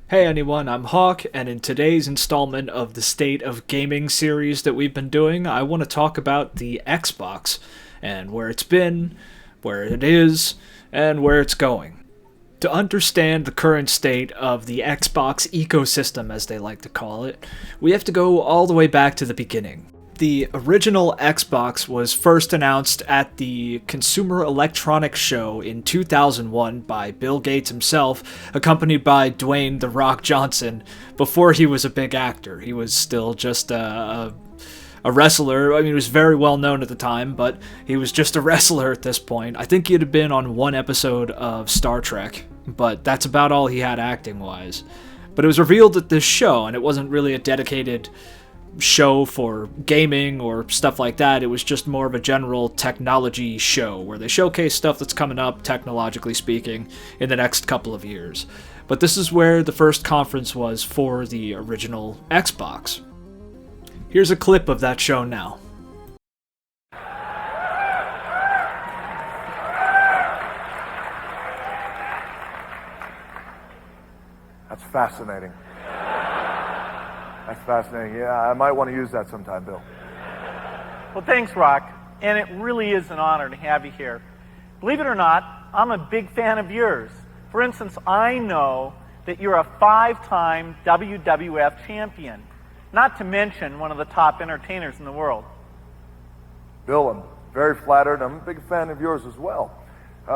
Hey anyone, I'm Hawk, and in today's installment of the State of Gaming series that we've been doing, I want to talk about the Xbox, and where it's been, where it is, and where it's going. To understand the current state of the Xbox ecosystem, as they like to call it, we have to go all the way back to the beginning. The original Xbox was first announced at the Consumer Electronics Show in 2001 by Bill Gates himself, accompanied by Dwayne "The Rock" Johnson, before he was a big actor. He was still just a wrestler. I mean, he was very well known at the time, but he was just a wrestler at this point. I think he'd have been on one episode of Star Trek, but that's about all he had acting-wise. But it was revealed at this show, and it wasn't really a dedicated show for gaming or stuff like that. It was just more of a general technology show where they showcase stuff that's coming up, technologically speaking, in the next couple of years. But this is where the first conference was for the original Xbox. Here's a clip of that show now. That's fascinating. That's fascinating. Yeah, I might want to use that sometime, Bill. Well, thanks, Rock. And it really is an honor to have you here. Believe it or not, I'm a big fan of yours. For instance, I know that you're a 5-time WWF champion, not to mention one of the top entertainers in the world. Bill, I'm very flattered. I'm a big fan of yours as well.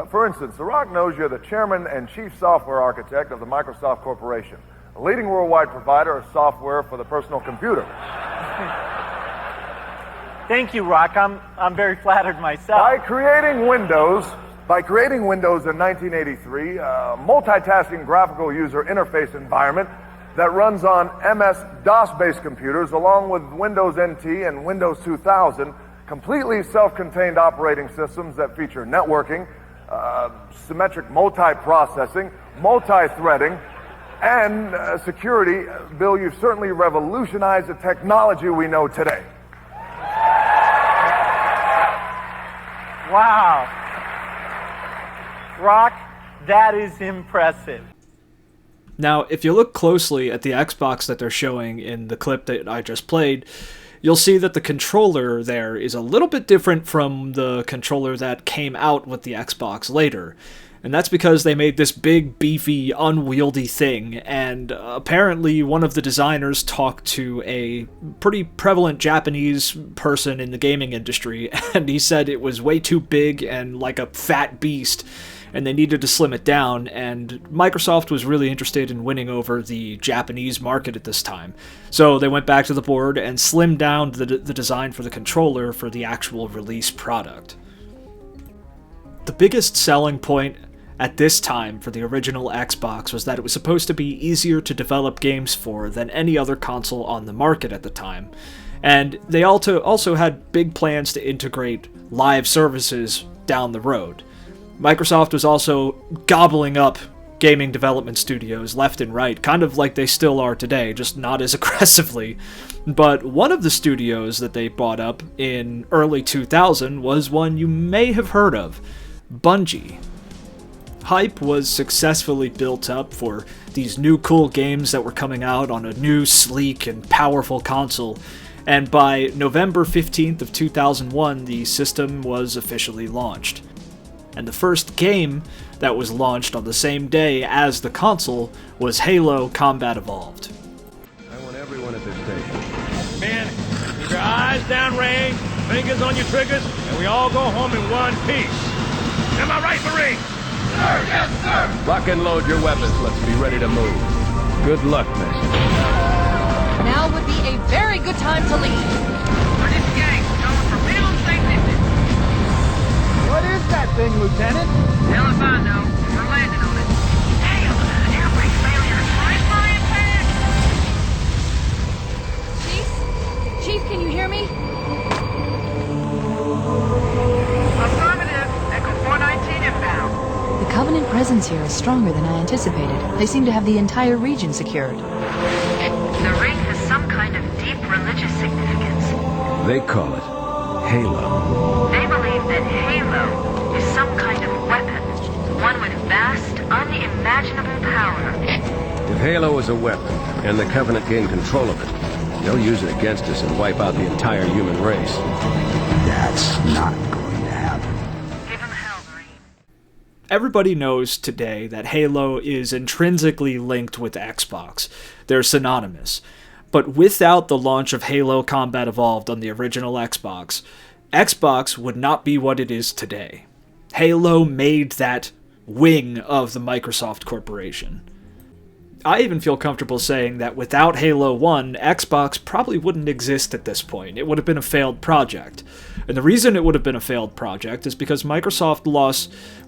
For instance, The Rock knows you're the chairman and chief software architect of the Microsoft Corporation, a leading worldwide provider of software for the personal computer. Thank you, Rock. I'm very flattered myself. By creating Windows in 1983, a multitasking graphical user interface environment that runs on MS-DOS-based computers along with Windows NT and Windows 2000, completely self-contained operating systems that feature networking, symmetric multi-processing, multi-threading, and security. Bill, you've certainly revolutionized the technology we know today. Wow. Rock, that is impressive. Now, if you look closely at the Xbox that they're showing in the clip that I just played, you'll see that the controller there is a little bit different from the controller that came out with the Xbox later. And that's because they made this big, beefy, unwieldy thing, and apparently one of the designers talked to a pretty prevalent Japanese person in the gaming industry, and he said it was way too big and like a fat beast, and they needed to slim it down, and Microsoft was really interested in winning over the Japanese market at this time. So they went back to the board and slimmed down the design for the controller for the actual release product. The biggest selling point at this time for the original Xbox was that it was supposed to be easier to develop games for than any other console on the market at the time. And they also had big plans to integrate live services down the road. Microsoft was also gobbling up gaming development studios left and right, kind of like they still are today, just not as aggressively. But one of the studios that they bought up in early 2000 was one you may have heard of, Bungie. Hype was successfully built up for these new cool games that were coming out on a new, sleek, and powerful console, and by November 15th of 2001, the system was officially launched. And the first game that was launched on the same day as the console was Halo Combat Evolved. I want everyone at this station. Men, keep your eyes downrange, fingers on your triggers, and we all go home in one piece. Am I right, Marine? Sir, yes, sir! Lock and load your weapons. Let's be ready to move. Good luck, miss. Now would be a very good time to leave. For this gang, we're going for real safe distance. What is that thing, Lieutenant? Hell if I know. We're landing on it. Damn! Air brake failure. Primary impact! Chief? Chief, can you hear me? Affirmative. Echo 419 inbound. The Covenant presence here is stronger than I anticipated. They seem to have the entire region secured. The ring has some kind of deep religious significance. They call it Halo. They believe that Halo is some kind of weapon, one with vast, unimaginable power. If Halo is a weapon, and the Covenant gain control of it, they'll use it against us and wipe out the entire human race. That's not going to happen. Give him hell, Marine. Everybody knows today that Halo is intrinsically linked with Xbox. They're synonymous. But without the launch of Halo Combat Evolved on the original Xbox, Xbox would not be what it is today. Halo made that wing of the Microsoft Corporation. I even feel comfortable saying that without Halo 1, Xbox probably wouldn't exist at this point. It would have been a failed project. And the reason it would have been a failed project is because Microsoft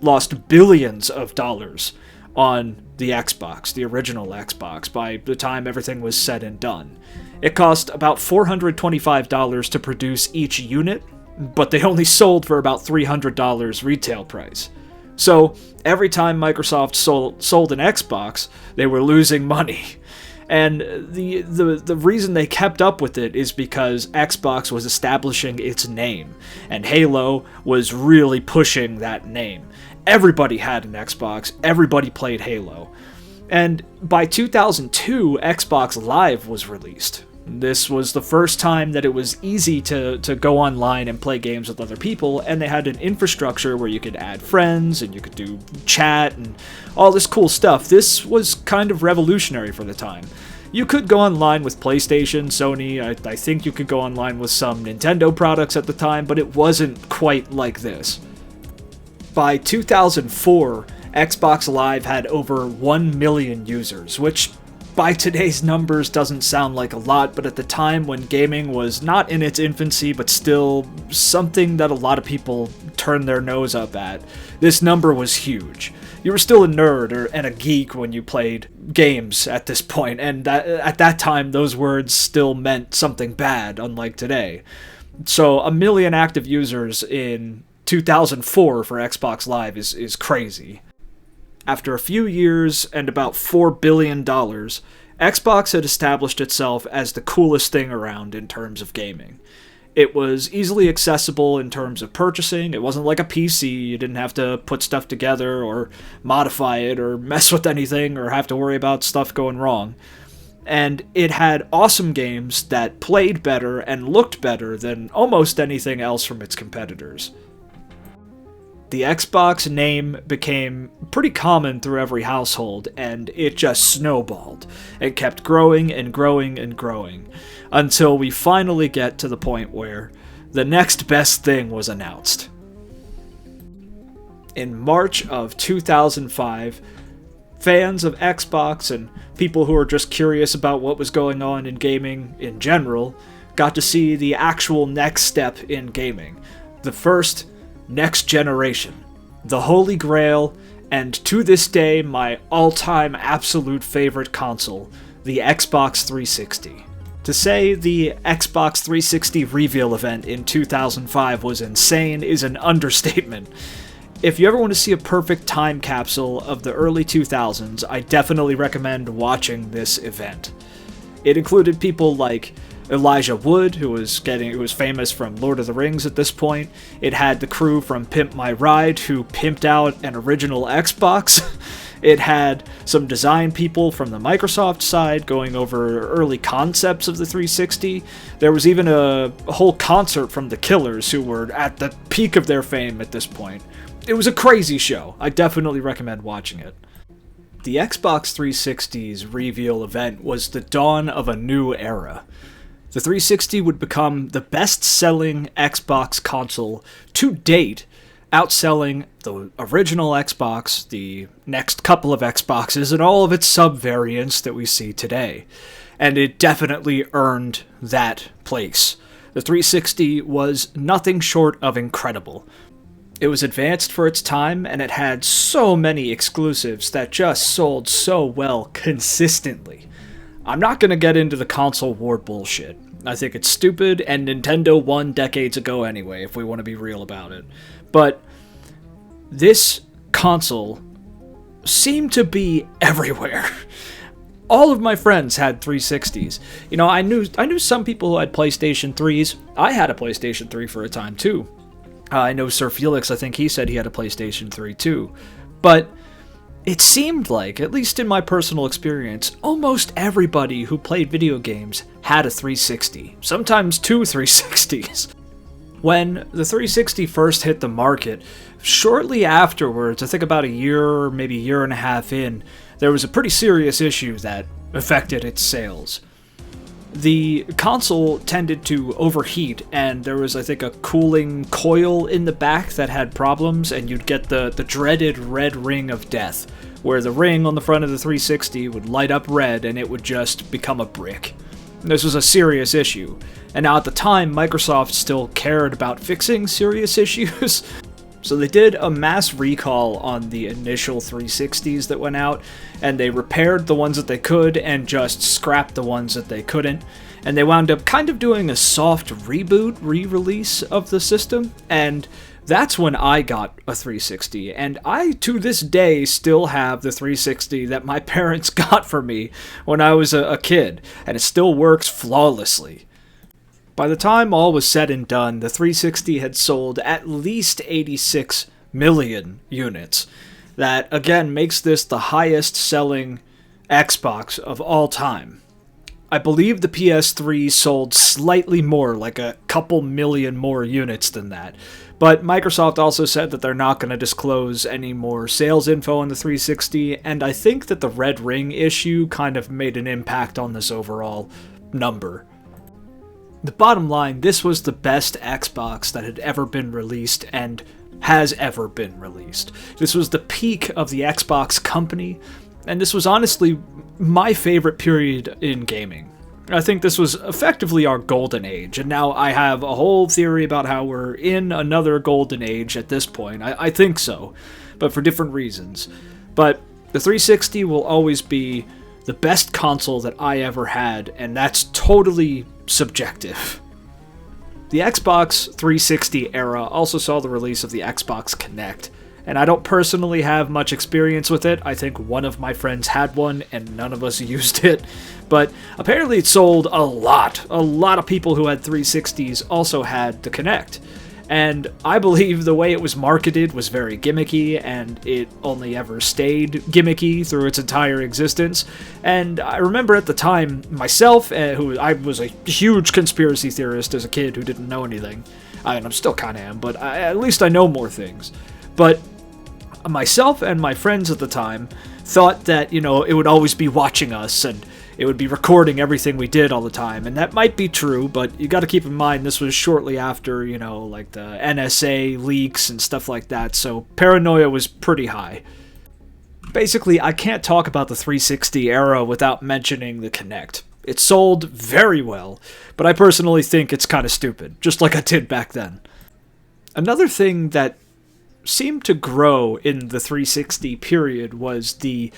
lost billions of dollars on the Xbox, the original Xbox, by the time everything was said and done. It cost about $425 to produce each unit, but they only sold for about $300 retail price. So every time Microsoft sold an Xbox, they were losing money. And the reason they kept up with it is because Xbox was establishing its name, and Halo was really pushing that name. Everybody had an Xbox, everybody played Halo. And by 2002, Xbox Live was released. This was the first time that it was easy to go online and play games with other people, and they had an infrastructure where you could add friends, and you could do chat, and all this cool stuff. This was kind of revolutionary for the time. You could go online with PlayStation, Sony, I think you could go online with some Nintendo products at the time, but it wasn't quite like this. By 2004, Xbox Live had over 1 million users, which by today's numbers doesn't sound like a lot, but at the time when gaming was not in its infancy, but still something that a lot of people turned their nose up at, this number was huge. You were still a nerd and a geek when you played games at this point, and at that time those words still meant something bad, unlike today. So 1 million active users in 2004 for Xbox Live is crazy. After a few years and about $4 billion, Xbox had established itself as the coolest thing around in terms of gaming. It was easily accessible in terms of purchasing. It wasn't like a PC. You didn't have to put stuff together or modify it or mess with anything or have to worry about stuff going wrong. And it had awesome games that played better and looked better than almost anything else from its competitors. The Xbox name became pretty common through every household, and it just snowballed. It kept growing and growing and growing, until we finally get to the point where the next best thing was announced. In March of 2005, fans of Xbox and people who were just curious about what was going on in gaming in general got to see the actual next step in gaming. The first next generation, the holy grail, and to this day my all-time absolute favorite console, the Xbox 360. To say the Xbox 360 reveal event in 2005 was insane is an understatement. If you ever want to see a perfect time capsule of the early 2000s, I definitely recommend watching this event. It included people like Elijah Wood, who was famous from Lord of the Rings at this point. It had the crew from Pimp My Ride, who pimped out an original Xbox. It had some design people from the Microsoft side going over early concepts of the 360. There was even a whole concert from the Killers, who were at the peak of their fame at this point. It was a crazy show. I definitely recommend watching it. The Xbox 360's reveal event was the dawn of a new era. The 360 would become the best-selling Xbox console to date, outselling the original Xbox, the next couple of Xboxes, and all of its sub-variants that we see today. And it definitely earned that place. The 360 was nothing short of incredible. It was advanced for its time, and it had so many exclusives that just sold so well consistently. I'm not going to get into the console war bullshit. I think it's stupid, and Nintendo won decades ago anyway, if we want to be real about it. But this console seemed to be everywhere. All of my friends had 360s. You know, I knew some people who had PlayStation 3s. I had a PlayStation 3 for a time too. I know Sir Felix, I think he said he had a PlayStation 3 too. But It seemed like, at least in my personal experience, almost everybody who played video games had a 360, sometimes two 360s. When the 360 first hit the market, shortly afterwards, I think about a year, maybe a year and a half in, there was a pretty serious issue that affected its sales. The console tended to overheat, and there was, I think, a cooling coil in the back that had problems, and you'd get the dreaded red ring of death, where the ring on the front of the 360 would light up red and it would just become a brick. This was a serious issue, and now at the time, Microsoft still cared about fixing serious issues, so they did a mass recall on the initial 360s that went out, and they repaired the ones that they could and just scrapped the ones that they couldn't, and they wound up kind of doing a soft reboot, re-release of the system, and that's when I got a 360, and I, to this day, still have the 360 that my parents got for me when I was a kid, and it still works flawlessly. By the time all was said and done, the 360 had sold at least 86 million units. That, again, makes this the highest selling Xbox of all time. I believe the PS3 sold slightly more, like a couple million more units than that. But Microsoft also said that they're not going to disclose any more sales info on the 360, and I think that the red ring issue kind of made an impact on this overall number. The bottom line, this was the best Xbox that had ever been released and has ever been released. This was the peak of the Xbox company, and this was honestly my favorite period in gaming. I think this was effectively our golden age, and now I have a whole theory about how we're in another golden age at this point. I think so, but for different reasons. But the 360 will always be the best console that I ever had, and that's totally subjective. The Xbox 360 era also saw the release of the Xbox Kinect, and I don't personally have much experience with it. I think one of my friends had one, and none of us used it, but apparently it sold a lot. A lot of people who had 360s also had the Kinect. And I believe the way it was marketed was very gimmicky, and it only ever stayed gimmicky through its entire existence. And I remember at the time, myself, who I was a huge conspiracy theorist as a kid who didn't know anything. And I'm still kind of am, but at least I know more things. But myself and my friends at the time thought that, it would always be watching us, and it would be recording everything we did all the time, and that might be true, but you gotta keep in mind this was shortly after, like the NSA leaks and stuff like that, so paranoia was pretty high. Basically, I can't talk about the 360 era without mentioning the Kinect. It sold very well, but I personally think it's kinda stupid, just like I did back then. Another thing that seemed to grow in the 360 period was the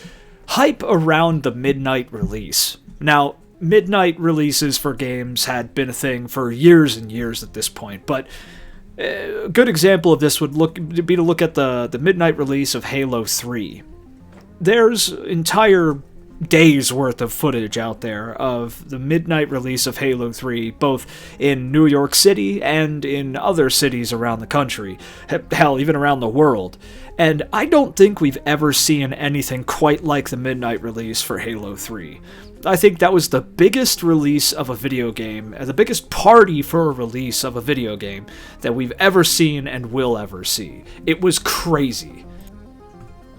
hype around the midnight release. Now, midnight releases for games had been a thing for years and years at this point, but a good example of this would be to look at the midnight release of Halo 3. There's entire days worth of footage out there of the midnight release of Halo 3, both in New York City and in other cities around the country, hell, even around the world. And I don't think we've ever seen anything quite like the midnight release for Halo 3. I think that was the biggest release of a video game, the biggest party for a release of a video game that we've ever seen and will ever see. It was crazy.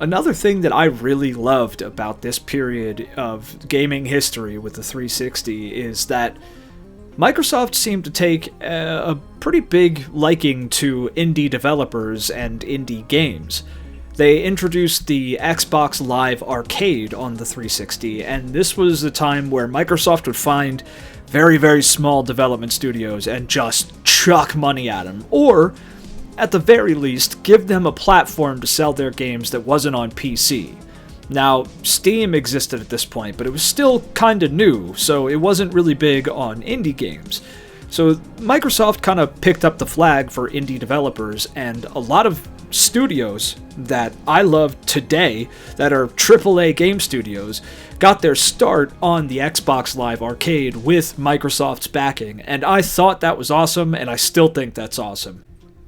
Another thing that I really loved about this period of gaming history with the 360 is that Microsoft seemed to take a pretty big liking to indie developers and indie games. They introduced the Xbox Live Arcade on the 360, and this was the time where Microsoft would find very, very small development studios and just chuck money at them, or at the very least, give them a platform to sell their games that wasn't on PC. Now, Steam existed at this point, but it was still kinda new, so it wasn't really big on indie games. So Microsoft kind of picked up the flag for indie developers, and a lot of studios that I love today, that are AAA game studios, got their start on the Xbox Live Arcade with Microsoft's backing, and I thought that was awesome, and I still think that's awesome.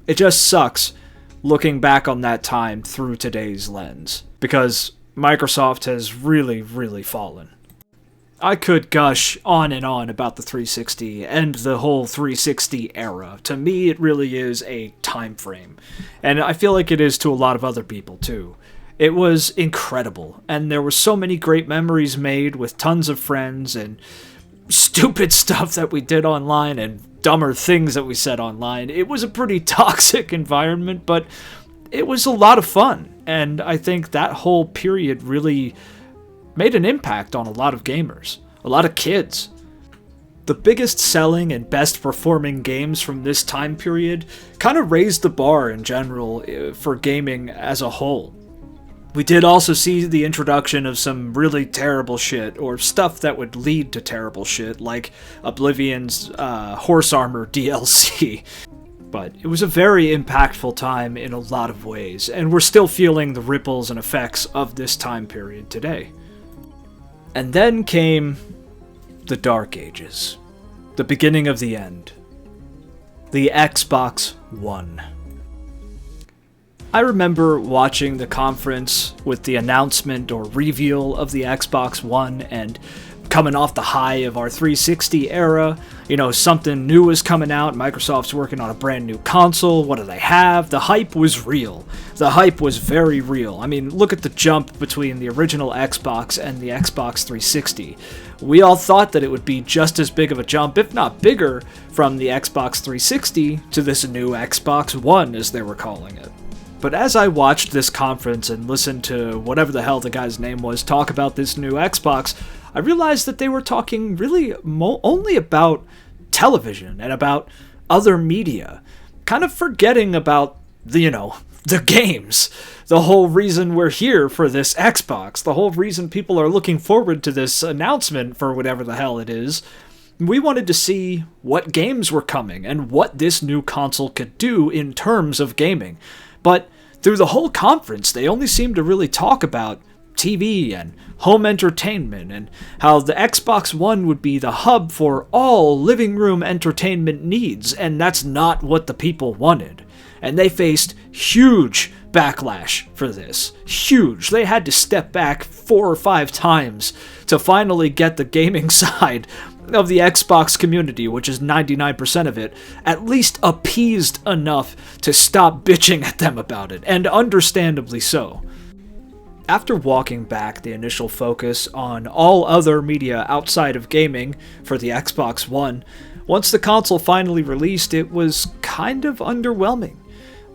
It just sucks looking back on that time through today's lens, because Microsoft has really, really fallen. I could gush on and on about the 360 and the whole 360 era. To me, it really is a time frame. And I feel like it is to a lot of other people, too. It was incredible, and there were so many great memories made with tons of friends and stupid stuff that we did online and dumber things that we said online. It was a pretty toxic environment, but it was a lot of fun, and I think that whole period really made an impact on a lot of gamers, a lot of kids. The biggest selling and best performing games from this time period kind of raised the bar in general for gaming as a whole. We did also see the introduction of some really terrible shit, or stuff that would lead to terrible shit, like Oblivion's Horse Armor DLC. But it was a very impactful time in a lot of ways, and we're still feeling the ripples and effects of this time period today. And then came the Dark Ages, the beginning of the end, the Xbox One. I remember watching the conference with the announcement or reveal of the Xbox One, and coming off the high of our 360 era, something new is coming out, Microsoft's working on a brand new console, what do they have? The hype was real. The hype was very real. I mean, look at the jump between the original Xbox and the Xbox 360. We all thought that it would be just as big of a jump, if not bigger, from the Xbox 360 to this new Xbox One, as they were calling it. But as I watched this conference and listened to whatever the hell the guy's name was talk about this new Xbox, I realized that they were talking really only about television and about other media, kind of forgetting about the games. The whole reason we're here for this Xbox, the whole reason people are looking forward to this announcement for whatever the hell it is. We wanted to see what games were coming and what this new console could do in terms of gaming. But through the whole conference, they only seemed to really talk about TV and home entertainment, and how the Xbox One would be the hub for all living room entertainment needs, and that's not what the people wanted. And they faced huge backlash for this. Huge. They had to step back 4 or 5 times to finally get the gaming side of the Xbox community, which is 99% of it, at least appeased enough to stop bitching at them about it, and understandably so. After walking back the initial focus on all other media outside of gaming for the Xbox One, once the console finally released, it was kind of underwhelming.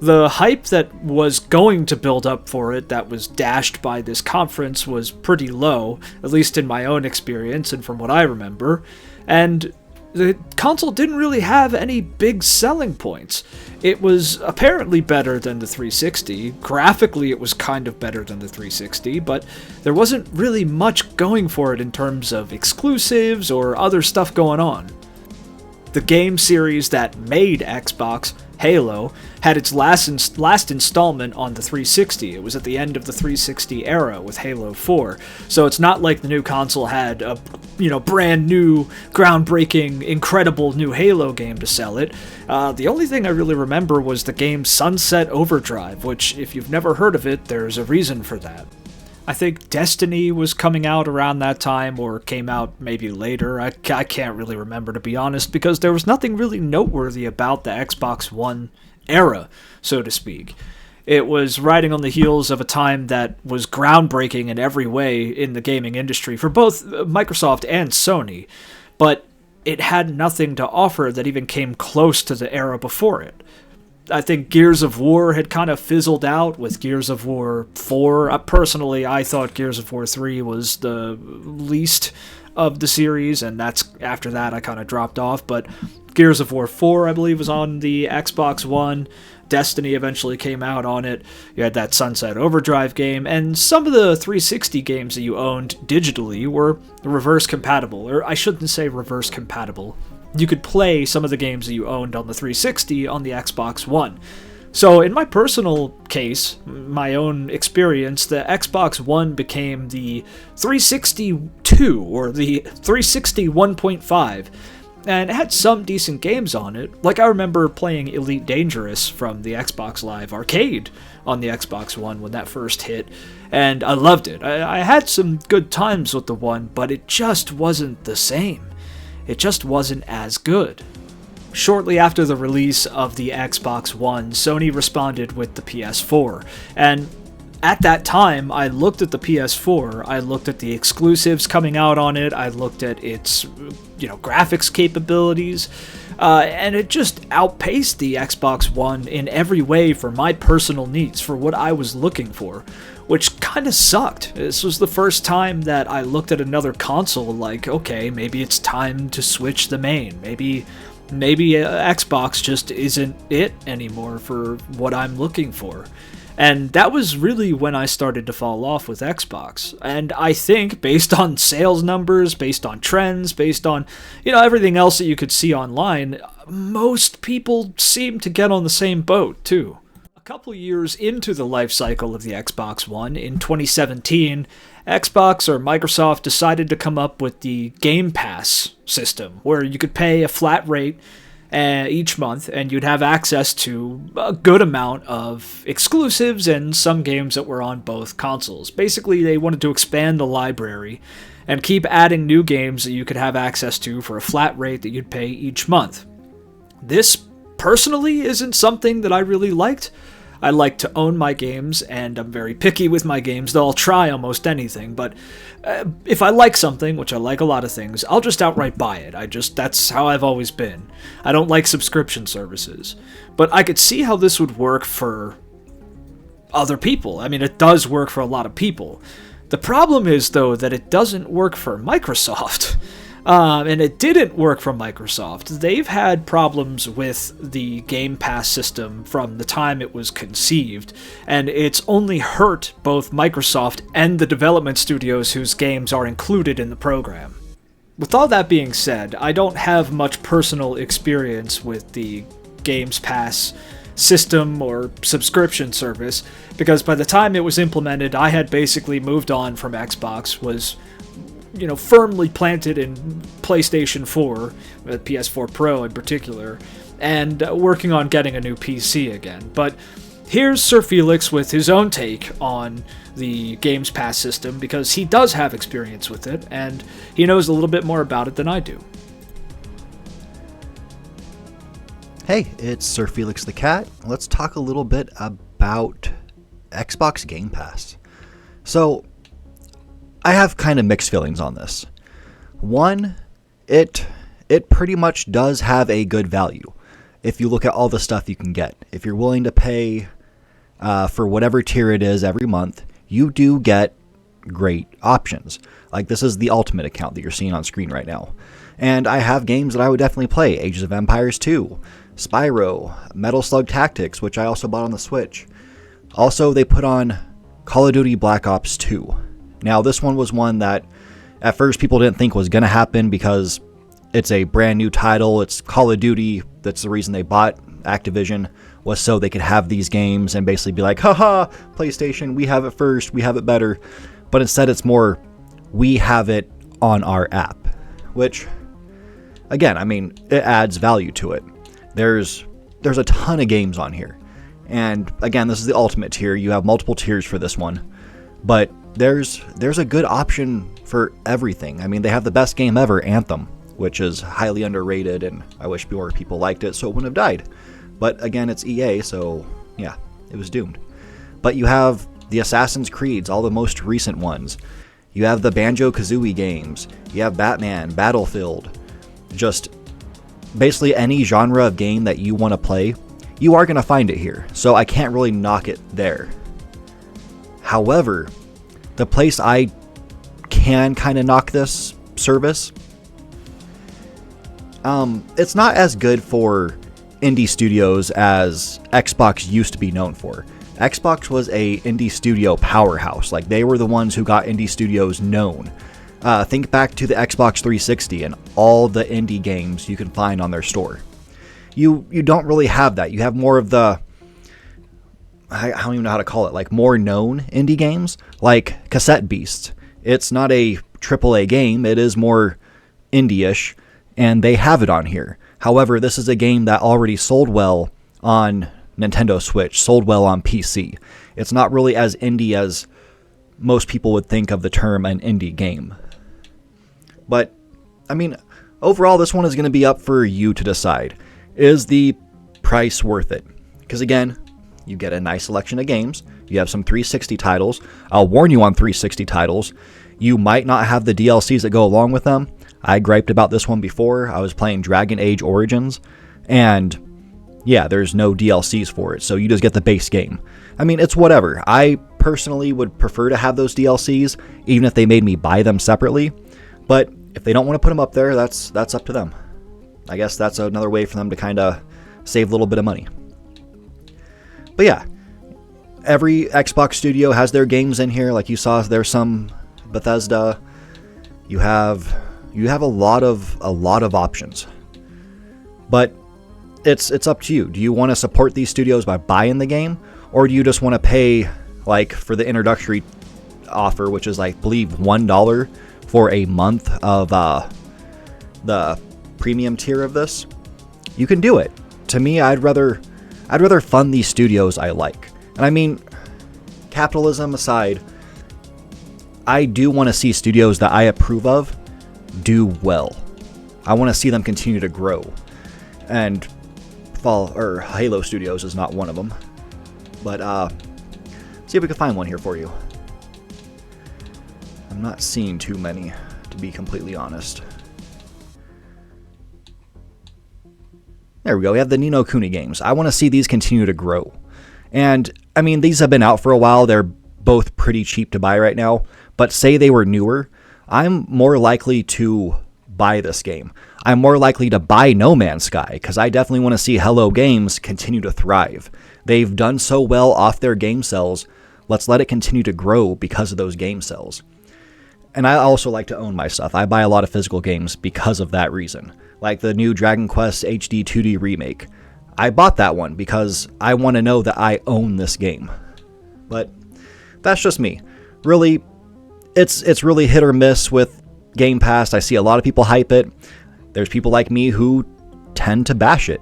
The hype that was going to build up for it, that was dashed by this conference, was pretty low, at least in my own experience and from what I remember, and the console didn't really have any big selling points. It was apparently better than the 360, graphically it was kind of better than the 360, but there wasn't really much going for it in terms of exclusives or other stuff going on. The game series that made Xbox, Halo, had its last installment on the 360. It was at the end of the 360 era with Halo 4. So it's not like the new console had a brand new, groundbreaking, incredible new Halo game to sell it. The only thing I really remember was the game Sunset Overdrive, which, if you've never heard of it, there's a reason for that. I think Destiny was coming out around that time, or came out maybe later. I can't really remember, to be honest, because there was nothing really noteworthy about the Xbox One era, so to speak. It was riding on the heels of a time that was groundbreaking in every way in the gaming industry for both Microsoft and Sony, but it had nothing to offer that even came close to the era before it. I think Gears of War had kind of fizzled out with Gears of War 4. Personally, I thought Gears of War 3 was the least of the series, and after that I kind of dropped off, but Gears of War 4, I believe, was on the Xbox One. Destiny eventually came out on it. You had that Sunset Overdrive game, and some of the 360 games that you owned digitally were reverse compatible, or I shouldn't say reverse compatible. You could play some of the games that you owned on the 360 on the Xbox One. So in my personal case, my own experience, the Xbox One became the 360 2, or the 360 1.5. and it had some decent games on it. Like, I remember playing Elite Dangerous from the Xbox Live Arcade on the Xbox One when that first hit, and I loved it. I had some good times with the one, but it just wasn't the same. It just wasn't as good. Shortly after the release of the Xbox One, Sony responded with the PS4, and at that time, I looked at the PS4, I looked at the exclusives coming out on it, I looked at its, graphics capabilities, and it just outpaced the Xbox One in every way for my personal needs, for what I was looking for, which kind of sucked. This was the first time that I looked at another console like, okay, maybe it's time to switch the main, maybe Xbox just isn't it anymore for what I'm looking for. And that was really when I started to fall off with Xbox. And I think, based on sales numbers, based on trends, based on, everything else that you could see online, most people seem to get on the same boat, too. A couple years into the life cycle of the Xbox One, in 2017, Xbox or Microsoft decided to come up with the Game Pass system, where you could pay a flat rate each month, and you'd have access to a good amount of exclusives and some games that were on both consoles. Basically, they wanted to expand the library and keep adding new games that you could have access to for a flat rate that you'd pay each month. This, personally, isn't something that I really liked. I like to own my games, and I'm very picky with my games, though I'll try almost anything, but if I like something, which I like a lot of things, I'll just outright buy it. That's how I've always been. I don't like subscription services. But I could see how this would work for other people. I mean, it does work for a lot of people. The problem is, though, that it doesn't work for Microsoft. And it didn't work for Microsoft. They've had problems with the Game Pass system from the time it was conceived, and it's only hurt both Microsoft and the development studios whose games are included in the program. With all that being said, I don't have much personal experience with the Games Pass system or subscription service, because by the time it was implemented, I had basically moved on from Xbox, was firmly planted in PlayStation 4, PS4 Pro in particular, and working on getting a new PC again. But here's Sir Felix with his own take on the Games Pass system, because he does have experience with it, and he knows a little bit more about it than I do. Hey, it's Sir Felix the Cat. Let's talk a little bit about Xbox Game Pass. So, I have kind of mixed feelings on this. One, it pretty much does have a good value. If you look at all the stuff you can get. If you're willing to pay for whatever tier it is every month, you do get great options. Like, this is the Ultimate account that you're seeing on screen right now. And I have games that I would definitely play. Ages of Empires 2, Spyro, Metal Slug Tactics, which I also bought on the Switch. Also, they put on Call of Duty Black Ops 2. Now, this one was one that at first people didn't think was going to happen because it's a brand new title. It's Call of Duty. That's the reason they bought Activision, was so they could have these games and basically be like, haha, PlayStation, we have it first, we have it better. But instead it's more, we have it on our app, which, again, I mean, it adds value to it. There's a ton of games on here. And again, this is the Ultimate tier. You have multiple tiers for this one. But there's a good option for everything. I mean, they have the best game ever, Anthem, which is highly underrated, and I wish more people liked it so it wouldn't have died. But again, it's EA, so yeah, it was doomed. But you have the Assassin's Creeds, all the most recent ones. You have the Banjo-Kazooie games. You have Batman, Battlefield. Just basically any genre of game that you want to play, you are going to find it here. So I can't really knock it there. However, the place I can kind of knock this service, it's not as good for indie studios as Xbox used to be known for. Xbox was a indie studio powerhouse. Like, they were the ones who got indie studios known. Think back to the Xbox 360 and all the indie games you can find on their store. You don't really have that. You have more of the, I don't even know how to call it, like more known indie games, like Cassette Beast. It's not a AAA game. It is more indie-ish. and they have it on here. However, this is a game that already sold well on Nintendo Switch, sold well on PC. It's not really as indie as most people would think of the term an indie game. But, I mean, overall, this one is going to be up for you to decide. Is the price worth it? Because again, you get a nice selection of games. You have some 360 titles. I'll warn you on 360 titles. You might not have the DLCs that go along with them. I griped about this one before. I was playing Dragon Age Origins, and yeah, there's no DLCs for it, so you just get the base game. I mean, it's whatever. I personally would prefer to have those DLCs, even if they made me buy them separately. But if they don't want to put them up there, that's up to them. I guess that's another way for them to kind of save a little bit of money. But yeah, every Xbox studio has their games in here. Like you saw, there's some Bethesda. You have a lot of options. But it's up to you. Do you want to support these studios by buying the game, or do you just want to pay like for the introductory offer, which is I believe $1 for a month of the premium tier of this? You can do it. To me, I'd rather fund these studios I like. And I mean, capitalism aside, I do want to see studios that I approve of do well. I want to see them continue to grow. And Halo Studios is not one of them. But see if we can find one here for you. I'm not seeing too many, to be completely honest. There we go. We have the Ni no Kuni games. I want to see these continue to grow. And, I mean, these have been out for a while. They're both pretty cheap to buy right now. But say they were newer, I'm more likely to buy this game. I'm more likely to buy No Man's Sky, because I definitely want to see Hello Games continue to thrive. They've done so well off their game sales. Let's let it continue to grow because of those game sales. And I also like to own my stuff. I buy a lot of physical games because of that reason. Like the new Dragon Quest HD 2D remake. I bought that one because I want to know that I own this game. But that's just me. Really, it's really hit or miss with Game Pass. I see a lot of people hype it. There's people like me who tend to bash it.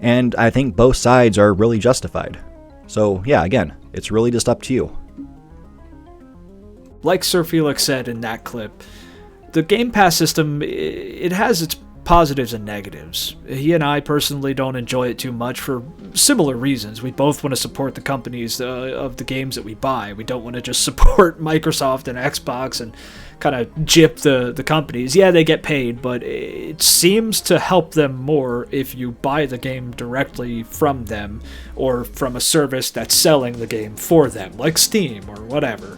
And I think both sides are really justified. So yeah, again, it's really just up to you. Like Sir Felix said in that clip, the Game Pass system, it has its positives and negatives. He and I personally don't enjoy it too much for similar reasons. We both want to support the companies of the games that we buy. We don't want to just support Microsoft and Xbox and kind of gyp the companies. Yeah, they get paid, but it seems to help them more if you buy the game directly from them or from a service that's selling the game for them, like Steam or whatever.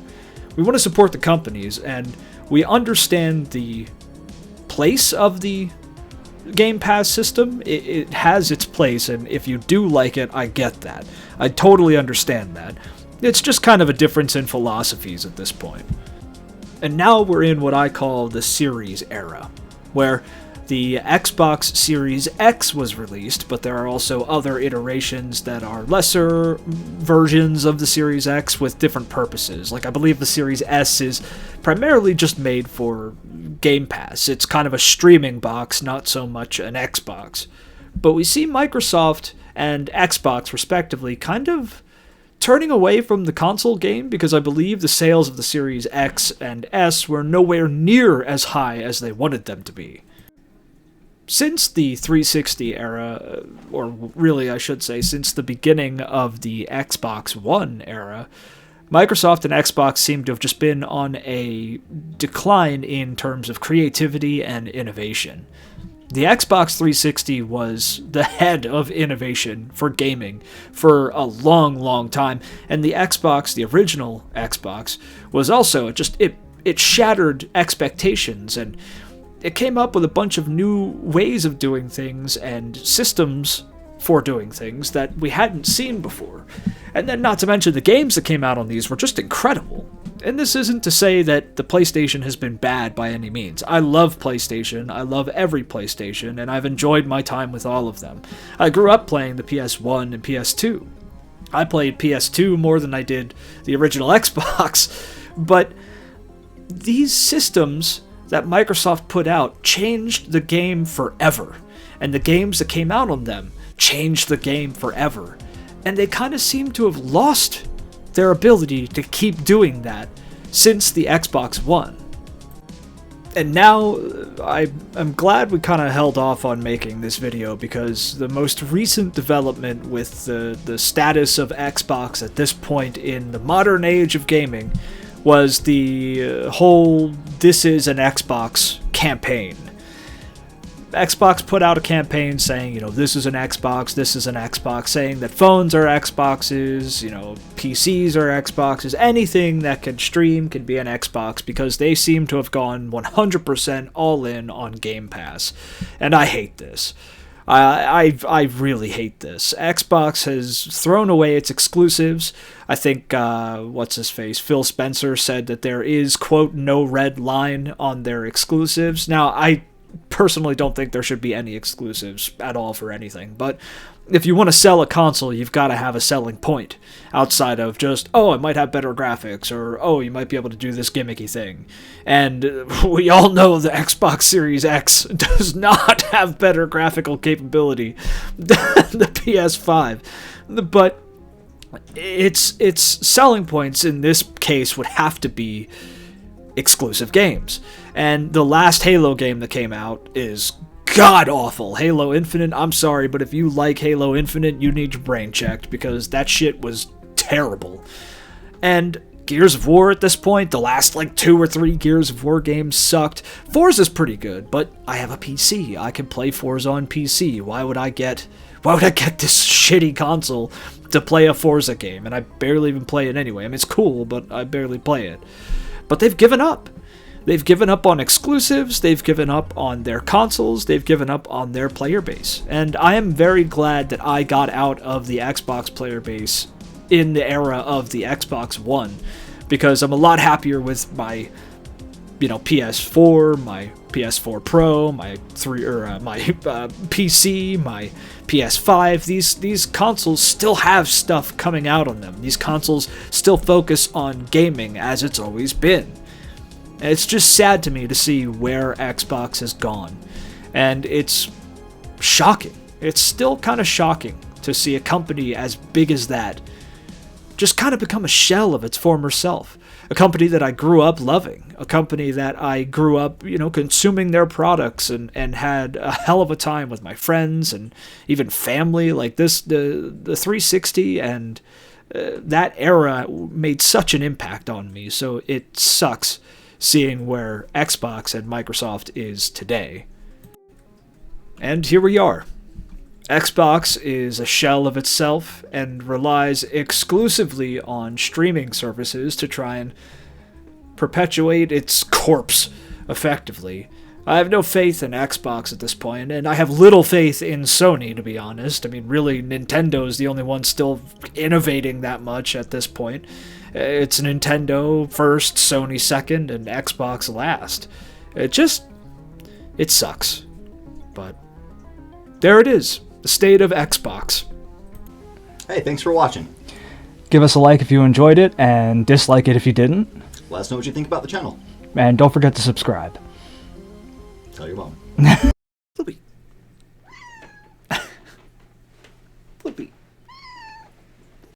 We want to support the companies, and we understand the place of the Game Pass system. It has its place, and if you do like it, I get that. I totally understand that. It's just kind of a difference in philosophies at this point. And now we're in what I call the Series era, where the Xbox Series X was released, but there are also other iterations that are lesser versions of the Series X with different purposes. Like I believe the Series S is primarily just made for Game Pass. It's kind of a streaming box, not so much an Xbox. But we see Microsoft and Xbox, respectively, kind of turning away from the console game because I believe the sales of the Series X and S were nowhere near as high as they wanted them to be. Since the 360 era, or really I should say since the beginning of the Xbox One era, Microsoft and Xbox seem to have just been on a decline in terms of creativity and innovation. The Xbox 360 was the head of innovation for gaming for a long, long time, and the Xbox, the original Xbox, was also it shattered expectations, and it came up with a bunch of new ways of doing things and systems for doing things that we hadn't seen before. And then not to mention the games that came out on these were just incredible. And this isn't to say that the PlayStation has been bad by any means. I love PlayStation, I love every PlayStation, and I've enjoyed my time with all of them. I grew up playing the PS1 and PS2. I played PS2 more than I did the original Xbox, but these systems that Microsoft put out changed the game forever. And the games that came out on them changed the game forever. And they kind of seem to have lost their ability to keep doing that since the Xbox One. And now, I'm glad we kind of held off on making this video, because the most recent development with the status of Xbox at this point in the modern age of gaming was the whole "This is an Xbox" campaign. Xbox put out a campaign saying, this is an Xbox, this is an Xbox, saying that phones are Xboxes, PCs are Xboxes, anything that can stream can be an Xbox, because they seem to have gone 100% all in on Game Pass. And I hate this. I really hate this. Xbox has thrown away its exclusives. I think, what's-his-face, Phil Spencer said that there is, quote, no red line on their exclusives. Now, I personally don't think there should be any exclusives at all for anything, but if you want to sell a console, you've got to have a selling point outside of just, oh, it might have better graphics, or oh, you might be able to do this gimmicky thing. And we all know the Xbox Series X does not have better graphical capability than the PS5, but its selling points in this case would have to be exclusive games. And the last Halo game that came out is god-awful. Halo Infinite, I'm sorry, but if you like Halo Infinite, you need your brain checked, because that shit was terrible. And Gears of War at this point, the last 2 or 3 Gears of War games sucked. Forza's pretty good, but I have a PC. I can play Forza on PC. Why would I get this shitty console to play a Forza game? And I barely even play it anyway. I mean, it's cool, but I barely play it. But they've given up. They've given up on exclusives, they've given up on their consoles, they've given up on their player base. And I am very glad that I got out of the Xbox player base in the era of the Xbox One, because I'm a lot happier with my PS4, my PS4 Pro, my PC, my PS5. These consoles still have stuff coming out on them. These consoles still focus on gaming as it's always been. It's just sad to me to see where Xbox has gone. And it's shocking. It's still kind of shocking to see a company as big as that just kind of become a shell of its former self. A company that I grew up loving. A company that I grew up, consuming their products and had a hell of a time with my friends and even family. Like the 360 and that era made such an impact on me. So it sucks seeing where Xbox and Microsoft is today. And here we are. Xbox is a shell of itself and relies exclusively on streaming services to try and perpetuate its corpse effectively. I have no faith in Xbox at this point, and I have little faith in Sony, to be honest. I mean, really, Nintendo's the only one still innovating that much at this point. It's Nintendo first, Sony second, and Xbox last. It sucks. But there it is, the state of Xbox. Hey, thanks for watching. Give us a like if you enjoyed it, and dislike it if you didn't. Let us know what you think about the channel. And don't forget to subscribe. Tell your mom.